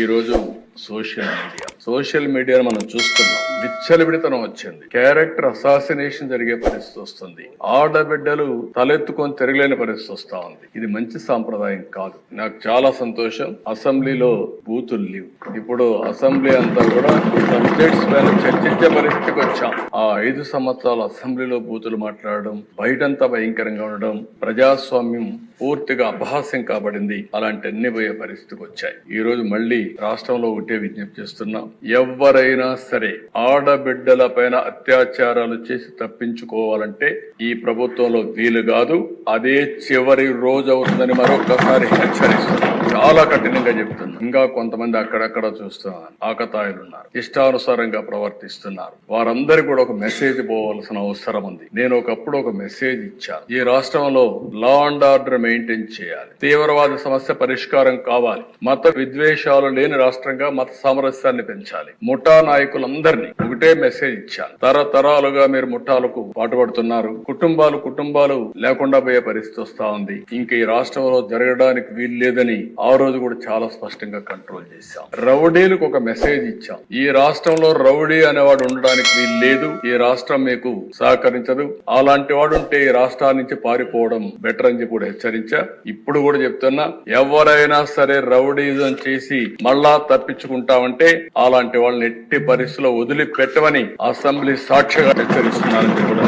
ఈ రోజు social media మనం చూస్తున్నాం. విచ్చలవిడితనం వచ్చింది. క్యారెక్టర్ అసాసినేషన్ జరిగే పరిస్థితి వస్తుంది. ఆడబిడ్డలు తలెత్తుకొని తిరగలేని పరిస్థితి వస్తా ఉంది. ఇది మంచి సాంప్రదాయం కాదు. నాకు చాలా సంతోషం. అసెంబ్లీలో బూతులు లేవు. ఇప్పుడు అసెంబ్లీ అంతా కూడా సబ్జెక్ట్స్ పైన చర్చించే పరిస్థితికి వచ్చాం. ఆ 5 సంవత్సరాలు అసెంబ్లీలో బూతులు మాట్లాడడం, బయటంతా భయంకరంగా ఉండడం, ప్రజాస్వామ్యం పూర్తిగా అపహాస్యం కాబడింది. అలాంటి అన్ని పోయే పరిస్థితికి వచ్చాయి. ఈ రోజు మళ్ళీ రాష్ట్రంలో ఒకటే విజ్ఞప్తి చేస్తున్నాం. ఎవరైనా సరే ఆడబిడ్డల పైన అత్యాచారాలు చేసి తప్పించుకోవాలంటే ఈ ప్రభుత్వంలో వీలు కాదు. అదే చివరి రోజు అవుతుందని మరొకసారి హెచ్చరిస్తున్నాం. చాలా కఠినంగా చెప్తున్నాం. ఇంకా కొంతమంది అక్కడక్కడ చూస్తున్నారు, ఆకతాయిలు ఉన్నారు, ఇష్టానుసారంగా ప్రవర్తిస్తున్నారు. వారందరికీ కూడా ఒక మెసేజ్ పోవాల్సిన అవసరం ఉంది. నేను ఒకప్పుడు ఒక మెసేజ్ ఇచ్చాను. ఈ రాష్ట్రంలో లా అండ్ ఆర్డర్ మెయింటైన్ చేయాలి. తీవ్రవాద సమస్య పరిష్కారం కావాలి. మత విద్వేషాలు లేని రాష్ట్రంగా మత సామరస్యాన్ని పెంచాలి. ముఠా నాయకులందరినీ ఒకటే మెసేజ్ ఇచ్చాను. తరతరాలుగా మీరు ముఠాలకు పాటుపడుతున్నారు. కుటుంబాలు లేకుండా పోయే పరిస్థితి వస్తా ఉంది. ఇంక ఈ రాష్ట్రంలో జరగడానికి వీలు లేదని ఆ రోజు కూడా చాలా స్పష్టంగా కంట్రోల్ చేశాం. రౌడీలకు ఒక మెసేజ్ ఇచ్చాం. ఈ రాష్ట్రంలో రౌడీ అనేవాడు ఉండడానికి వీలు లేదు. ఈ రాష్ట్రం మీకు సహకరించదు. అలాంటి వాడు ఉంటే ఈ రాష్ట్రాల నుంచి పారిపోవడం బెటర్ అని చెప్పి కూడా హెచ్చరించా. ఇప్పుడు కూడా చెప్తున్నా, ఎవరైనా సరే రౌడీజం చేసి మళ్ళా తప్పించుకుంటామంటే అలాంటి వాళ్ళని ఎట్టి పరిస్థితుల్లో వదిలిపెట్టమని అసెంబ్లీ సాక్షిగా హెచ్చరిస్తున్నారని కూడా